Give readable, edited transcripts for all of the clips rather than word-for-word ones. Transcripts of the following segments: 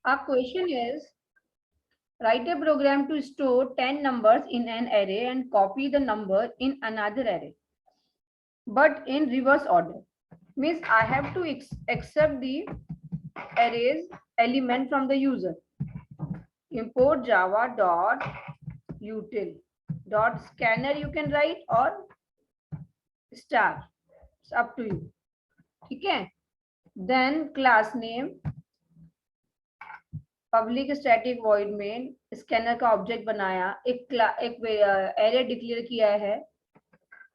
Our question is, write a program to store 10 numbers in an array and copy the number in another array, but in reverse order. Means I have to accept the array's element from the user. Import java dot util dot scanner you can write, or star, it's up to you. ठीक है. Then class name, public static void में scanner का object बनाया, एक array declare किया है,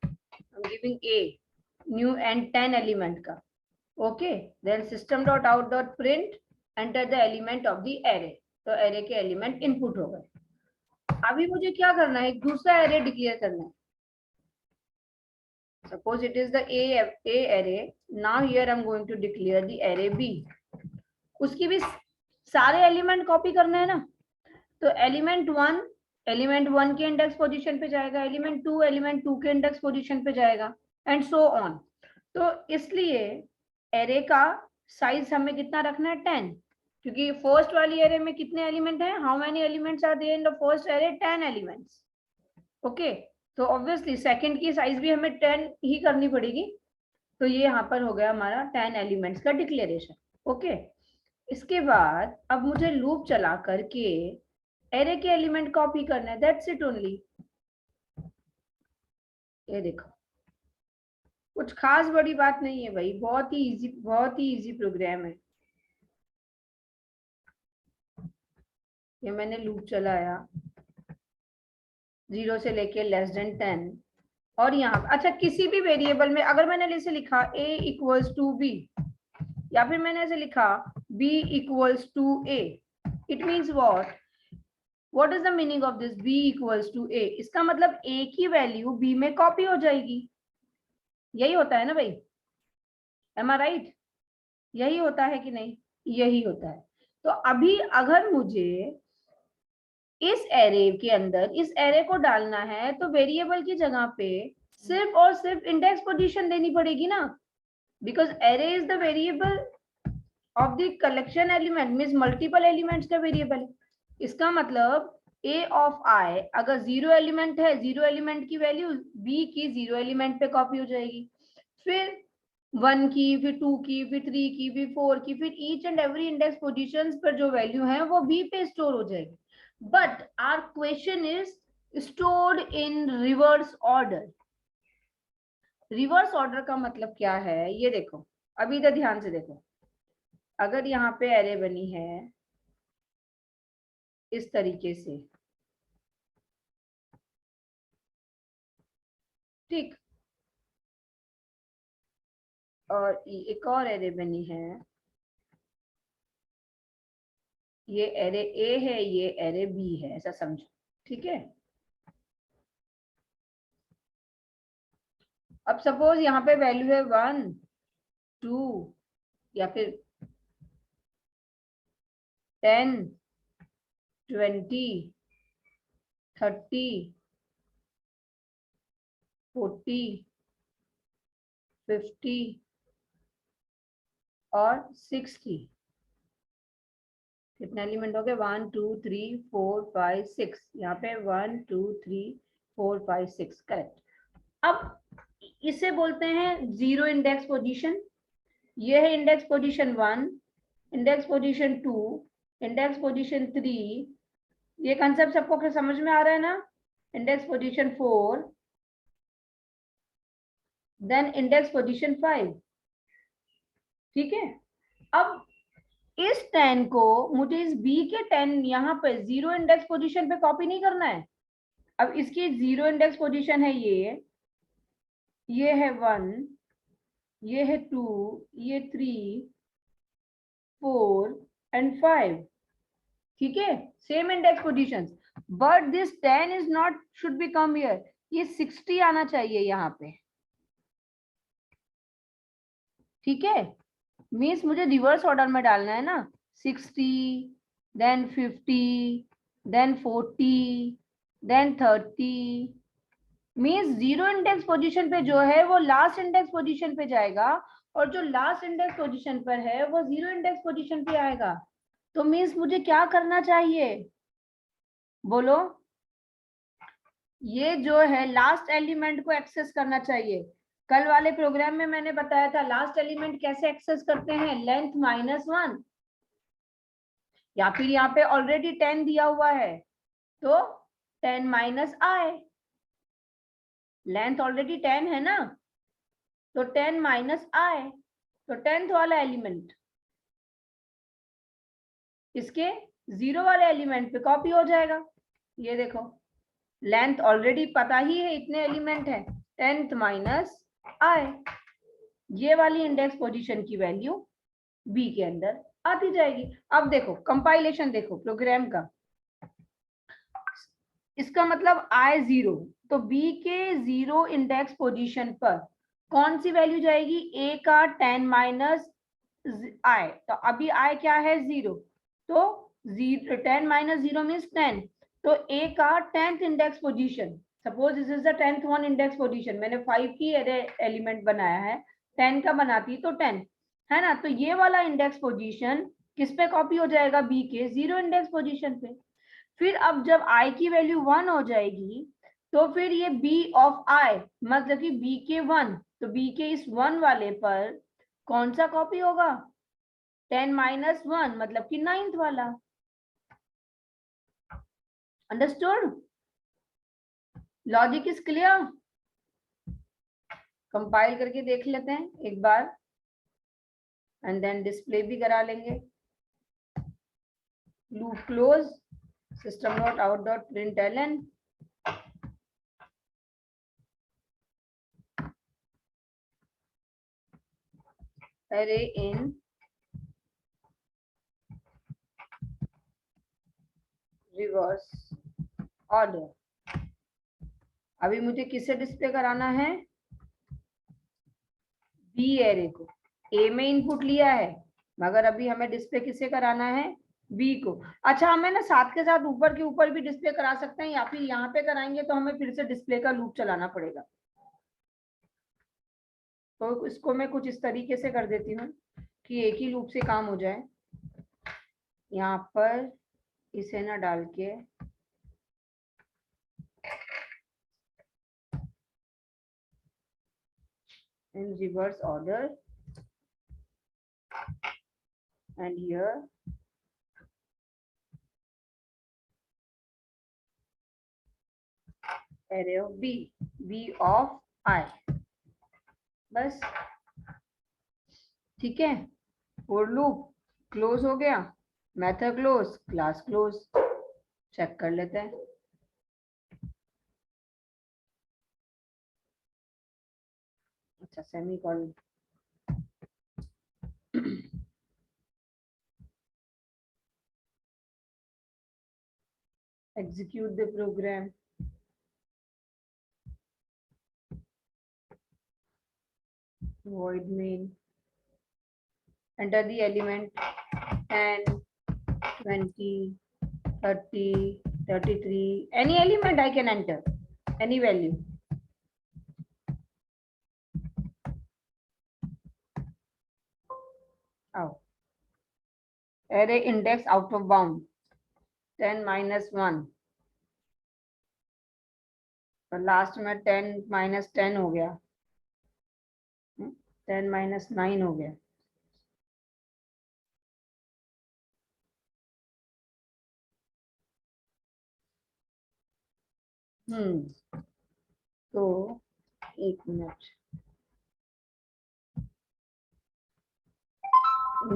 giving a new and 10 element का. Okay, then system dot out dot print enter the element of the array. तो एरे के एलिमेंट इनपुट हो गए. अभी मुझे क्या करना है, एक दूसरा एरे डिक्लेयर करना है. Suppose it is the A array. Now here I am going to declare the array B. उसकी भी सारे एलिमेंट कॉपी करना है ना. तो एलिमेंट वन के इंडेक्स पोजीशन पे जाएगा, एलिमेंट टू के इंडेक्स पोजीशन पे जाएगा, एंड सो ऑन. तो इसलिए एरे का साइज हमें कितना रखना है, 10. क्योंकि फर्स्ट वाली एरे में कितने एलिमेंट हैं, how many elements are there in the first array, 10 elements. Okay, तो ऑब्वियसली सेकंड की साइज भी हमें 10 ही करनी पड़ेगी. तो ये यहाँ पर हो गया हमारा 10 एलिमेंट्स का डिक्लेरेशन. ओके, इसके बाद अब मुझे लूप चला करके एरे के एलिमेंट कॉपी करना है. That's it only. ये देखो, कुछ खास बड़ी बात नहीं है भाई, बहुत ही इजी प्रोग्राम है. ये मैंने लूप चलाया 0 से लेके लेस देन 10, और यहाँ अच्छा किसी भी वेरिएबल में अगर मैंने ऐसे लिखा a इक्वल्स टू b, या फिर मैंने ऐसे लिखा b equals to a, it means what is the meaning of this b equals to a. इसका मतलब a की वैल्यू b में कॉपी हो जाएगी. यही होता है ना भाई, एम आई राइट? यही होता है कि नहीं? यही होता है. तो अभी अगर मुझे इस एरे के अंदर इस एरे को डालना है तो वेरिएबल की जगह पे सिर्फ और सिर्फ इंडेक्स पोजीशन देनी पड़ेगी ना, because array is the variable of the collection element, means multiple elements का वेरिएबल. इसका मतलब a ऑफ i अगर 0 एलिमेंट है, 0 एलिमेंट की वैल्यू b की 0 एलिमेंट पे कॉपी हो जाएगी, फिर 1 की, फिर 2 की, फिर 3 की, फिर 4 की, फिर each and every index positions पर जो वैल्यू है वो b पे स्टोर हो जाएगी. But our question is stored in reverse order. Reverse order का मतलब क्या है, ये देखो, अभी इधर ध्यान से देखो. अगर यहाँ पे एरे बनी है इस तरीके से, ठीक, और एक और एरे बनी है, ये एरे ए है, ये एरे बी है, ऐसा समझो. ठीक है, अब सपोज यहाँ पे वैल्यू है 1 2 या फिर 10 20 30 40 50 और 60. कितने एलिमेंट हो गए, 1 2 3 4 5 6. यहाँ पे 1 2 3 4 5 6, करेक्ट. अब इसे बोलते हैं 0 इंडेक्स पोजीशन. ये है index position 1, index position 2, index position 3. ये कंसेप्ट सबको समझ में आ रहा है ना? Index position 4, then index position 5. ठीक है, अब इस 10 को मुझे इस b के 10 यहाँ पे 0 इंडेक्स पोजीशन पे कॉपी नहीं करना है. अब इसकी 0 इंडेक्स पोजीशन है, ये है 1, ये है 2, ये 3 4 एंड 5. ठीक है, same index position, but this 10 is not should be come here. ये 60 आना चाहिए यहाँ पे. ठीक है, मीन्स मुझे रिवर्स ऑर्डर में डालना है ना. 60 then 50 then 40 then 30. Means 0 index position पे जो है वो लास्ट इंडेक्स पोजीशन पे जाएगा, और जो लास्ट इंडेक्स पोजीशन पर है वो 0 इंडेक्स पोजीशन पे आएगा. तो मीन्स मुझे क्या करना चाहिए, बोलो। ये जो है लास्ट एलिमेंट को एक्सेस करना चाहिए। कल वाले प्रोग्राम में मैंने बताया था लास्ट एलिमेंट कैसे एक्सेस करते हैं, लेंथ -1, या फिर यहाँ पे ऑलरेडी 10 दिया हुआ है तो 10 माइनस I, लेंथ ऑलरेडी 10 है ना, तो 10 माइनस I, तो 10th वाला एलिमेंट इसके 0 वाले एलिमेंट पे कॉपी हो जाएगा। ये देखो लेंथ ऑलरेडी पता ही है, इतने एलिमेंट है, 10th माइनस I, ये वाली इंडेक्स पोजीशन की वैल्यू बी के अंदर आती जाएगी। अब देखो कंपाइलेशन देखो प्रोग्राम का, इसका मतलब I0, तो बी के 0 इंडेक्स पोजीशन पर कौन सी वैल्यू जाएगी, ए का 10 माइनस I, तो अभी I क्या है 0, तो 10 माइनस 0 मीन्स 10, तो ए का 10th index position, suppose this is the 10th one index position, मैंने 5 की एलिमेंट बनाया है, 10 का बनाती तो 10 है ना, तो ये वाला इंडेक्स पोजीशन किस पे कॉपी हो जाएगा, बी के 0 इंडेक्स पोजीशन पे। फिर अब जब I की वैल्यू 1 हो जाएगी तो फिर ये B ऑफ I मतलब कि B के 1, तो B के इस 1 वाले पर कौन सा कॉपी होगा, 10 माइनस 1 मतलब कि 9th वाला। Understood, logic is clear. Compile करके देख लेते हैं एक बार एंड देन डिस्प्ले भी करा लेंगे। Loop close, system dot out dot println, array in reverse order. अभी मुझे किसे डिस्प्ले कराना है, बी एरे को। ए में इनपुट लिया है मगर अभी हमें डिस्प्ले किसे कराना है, बी को। अच्छा हमें ना साथ के साथ ऊपर के ऊपर भी डिस्प्ले करा सकते हैं या फिर यहाँ पे कराएंगे तो हमें फिर से डिस्प्ले का लूप चलाना पड़ेगा। तो इसको मैं कुछ इस तरीके से कर देती हूँ कि एक ही लूप से काम हो जाए। यहाँ पर इसे ना डाल के in reverse order and here array of b, b of I, बस ठीक है। फॉर लूप क्लोज हो गया, method close, class close. Check कर लेते हैं। अच्छा semicolon, execute the program, void main, enter the element 10, 20, 30, 33, any element I can enter, any value. Oh. Array index out of bound 10 minus 1, तो last में 10 minus 10 हो गया, 10 माइनस 9 हो गया। तो एक मिनट,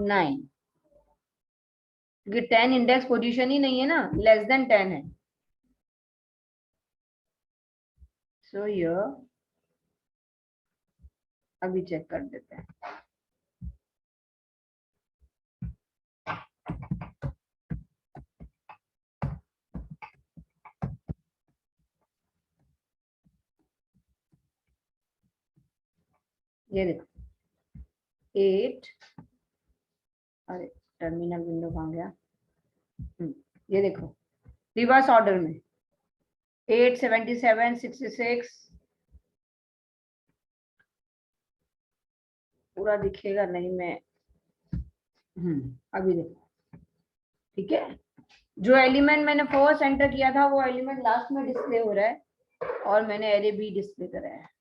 9, क्योंकि 10 इंडेक्स पोजीशन ही नहीं है ना, लेस देन 10 है। सो ये अभी चेक कर देते हैं। ये देखो 8, अरे टर्मिनल विंडो कहाँ गया, ये देखो रिवर्स ऑर्डर में 8, 77, 66 पूरा दिखेगा नहीं, मैं अभी देखो ठीक है, जो एलिमेंट मैंने फर्स्ट एंटर किया था वो एलिमेंट लास्ट में डिस्प्ले हो रहा है और मैंने एरे बी डिस्प्ले करा है।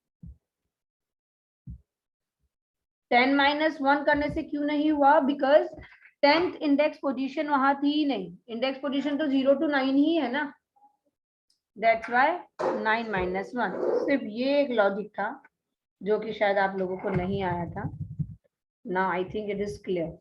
10 माइनस 1 करने से क्यों नहीं हुआ? बिकॉज 10th इंडेक्स पोजीशन वहां थी ही नहीं, इंडेक्स पोजीशन तो 0 to 9 ही है ना, दैट्स व्हाई 9 माइनस 1। सिर्फ ये एक लॉजिक था जो कि शायद आप लोगों को नहीं आया था। Now I think it is clear.